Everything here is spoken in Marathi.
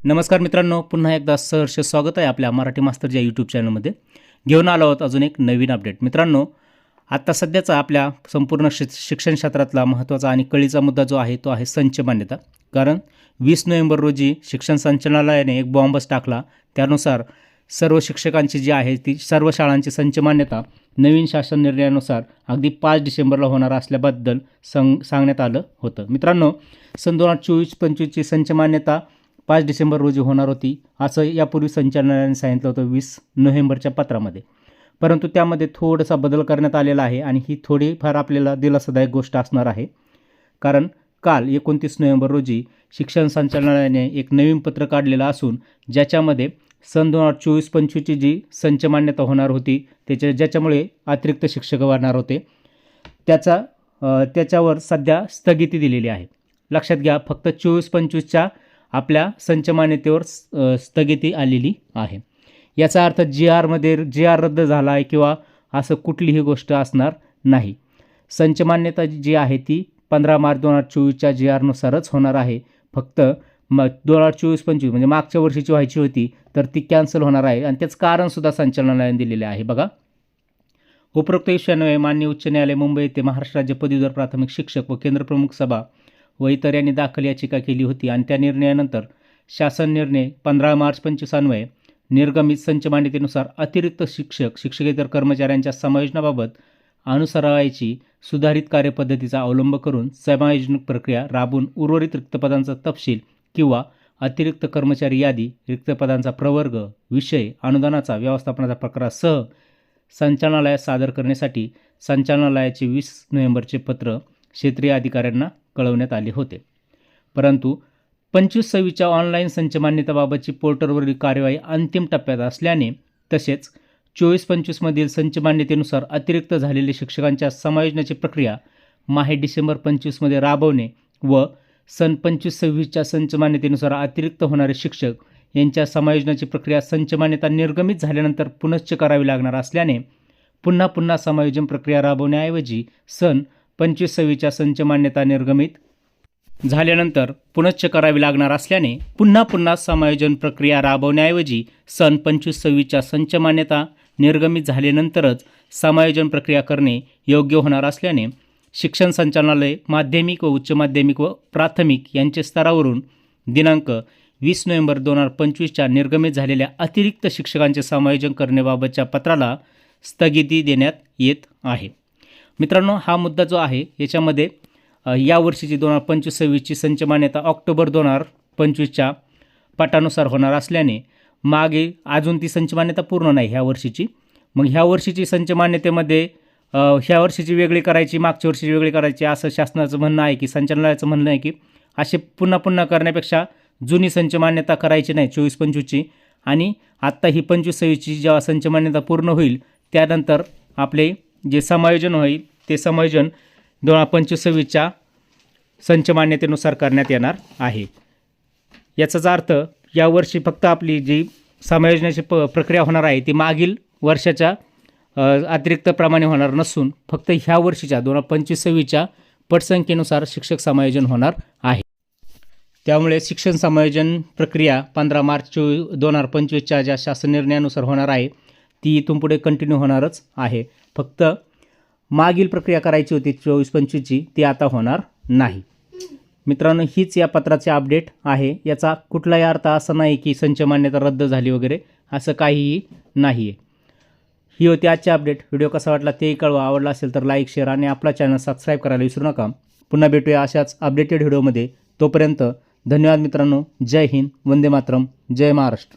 नमस्कार मित्रांनो, पुन्हा एकदा सहर्ष स्वागत आहे आपल्या मराठी मास्तरच्या यूट्यूब चॅनलमध्ये. घेऊन आलो आहोत अजून एक नवीन अपडेट. मित्रांनो, आत्ता सध्याचा आपल्या संपूर्ण शिक्षण क्षेत्रातला महत्त्वाचा आणि कळीचा मुद्दा जो आहे तो आहे संच मान्यता. कारण 20 नोव्हेंबर रोजी शिक्षण संचालनालयाने एक बॉम्बच टाकला. त्यानुसार सर्व शिक्षकांची जी आहे ती सर्व शाळांची संच मान्यता नवीन शासन निर्णयानुसार अगदी 5 डिसेंबरला होणार असल्याबद्दल सांगण्यात आलं होतं. मित्रांनो, सन 2024-25ची संच मान्यता 5 डिसेंबर रोजी होणार होती, असं यापूर्वी संचालनालयाने सांगितलं होतं 20 नोव्हेंबरच्या पत्रामध्ये. परंतु त्यामध्ये थोडासा बदल करण्यात आलेला आहे आणि ही थोडीफार आपल्याला दिलासादायक गोष्ट असणार आहे. कारण काल 29 नोव्हेंबर रोजी शिक्षण संचालनालयाने एक नवीन पत्र काढलेलं असून ज्याच्यामध्ये सन 2024-25ची जी संच मान्यता होणार होती ज्याच्यामुळे अतिरिक्त शिक्षक वाढणार होते त्याच्यावर सध्या स्थगिती दिलेली आहे. लक्षात घ्या, फक्त 24-25च्या आपल्या संच मान्यतेवर स्थगिती आलेली आहे. याचा अर्थ जी आर रद्द झाला आहे किंवा असं कुठलीही गोष्ट असणार नाही. संच मान्यता जी आहे ती 15 मार्च 2024च्या जी आरनुसारच होणार आहे. फक्त 2024-25 म्हणजे मागच्या वर्षीची व्हायची होती तर ती कॅन्सल होणार आहे आणि त्याचं कारणसुद्धा संचालनालयाने दिलेले आहे. बघा, उपरोक्त विषयान्वये माननीय उच्च न्यायालय मुंबई येथे महाराष्ट्र राज्य पदवीधर प्राथमिक शिक्षक व केंद्रप्रमुख सभा व इतर यांनी दाखल याचिका केली होती आणि त्या निर्णयानंतर शासन निर्णय 15 मार्च 25 अन्वये निर्गमित संच मान्यतेनुसार अतिरिक्त शिक्षक शिक्षकेतर कर्मचाऱ्यांच्या समायोजनाबाबत अनुसरावयाची सुधारित कार्यपद्धतीचा अवलंब करून समायोजन प्रक्रिया राबवून उर्वरित रिक्त पदांचा तपशील किंवा अतिरिक्त कर्मचारी यादी, रिक्त पदांचा प्रवर्ग, विषय, अनुदानाचा व्यवस्थापनाचा प्रकारासह संचालनालयात सादर करण्यासाठी संचालनालयाचे 20 नोव्हेंबरचे पत्र क्षेत्रीय अधिकाऱ्यांना कळवण्यात आले होते. परंतु 25-26च्या ऑनलाईन संच मान्यतेबाबतची पोर्टलवरील कार्यवाही अंतिम टप्प्यात असल्याने तसेच 24-25मधील संच मान्यतेनुसार अतिरिक्त झालेले शिक्षकांच्या समायोजनाची प्रक्रिया माहे डिसेंबर 25मध्ये राबवणे व सन 25-26च्या संच मान्यतेनुसार अतिरिक्त होणारे शिक्षक यांच्या समायोजनाची प्रक्रिया संच मान्यता निर्गमित झाल्यानंतर पुनश्च करावी लागणार असल्याने पुन्हा समायोजन प्रक्रिया राबवण्याऐवजी सन 25-26च्या संच मान्यता निर्गमित झाल्यानंतर पुनश्च करावी लागणार असल्याने पुन्हा समायोजन प्रक्रिया राबवण्याऐवजी सन 25-26च्या संच मान्यता निर्गमित झाल्यानंतरच समायोजन प्रक्रिया करणे योग्य होणार असल्याने शिक्षण संचालनालय माध्यमिक व उच्च माध्यमिक व प्राथमिक यांच्या स्तरावरून दिनांक 20 नोव्हेंबर 2025च्या निर्गमित झालेल्या अतिरिक्त शिक्षकांचे समायोजन करण्याबाबतच्या पत्राला स्थगिती देण्यात येत आहे. मित्रांनो, हा मुद्दा जो आहे याच्यामध्ये यावर्षीची 2025-26ची संच मान्यता ऑक्टोबर 2025च्या पटानुसार होणार असल्याने मागे अजून ती संच मान्यता पूर्ण नाही ह्या वर्षीची. मग ह्या वर्षीची संच मान्यतेमध्ये ह्या वर्षीची वेगळी करायची, मागच्या वर्षीची वेगळी करायची असं शासनाचं म्हणणं आहे की संचालनालयाचं म्हणणं आहे की असे पुन्हा करण्यापेक्षा जुनी संच मान्यता करायची नाही 24-25ची आणि आत्ता ही 25-26ची जेव्हा संच मान्यता पूर्ण होईल त्यानंतर आपले जे समायोजन होईल ते समायोजन 2025-26च्या संच मान्यतेनुसार करण्यात येणार आहे. याचाच अर्थ यावर्षी फक्त आपली जी समायोजनाची प्रक्रिया होणार आहे ती मागील वर्षाच्या अतिरिक्त प्रमाणे होणार नसून फक्त ह्या वर्षीच्या 2025-26च्या पटसंख्येनुसार शिक्षक समायोजन होणार आहे. त्यामुळे शिक्षण समायोजन प्रक्रिया 15 मार्च 2025च्या ज्या शासन निर्णयानुसार होणार आहे ती इथून पुढे कंटिन्यू होणारच आहे. फक्त मागील प्रक्रिया करायची होती 24-25ची ती आता होणार नाही. मित्रांनो, हीच या पत्राचे अपडेट आहे. याचा कुठलाही अर्थ असा नाही की संच मान्यता रद्द झाली वगैरे, असं काहीही नाही आहे. ही होती आजची अपडेट. व्हिडिओ कसा वाटला तेही कळवा. आवडला असेल तर लाईक, शेअर आणि आपला चॅनल सबस्क्राईब करायला विसरू नका. पुन्हा भेटूया अशाच अपडेटेड व्हिडिओमध्ये. तोपर्यंत धन्यवाद मित्रांनो. जय हिंद, वंदे मातरम, जय महाराष्ट्र.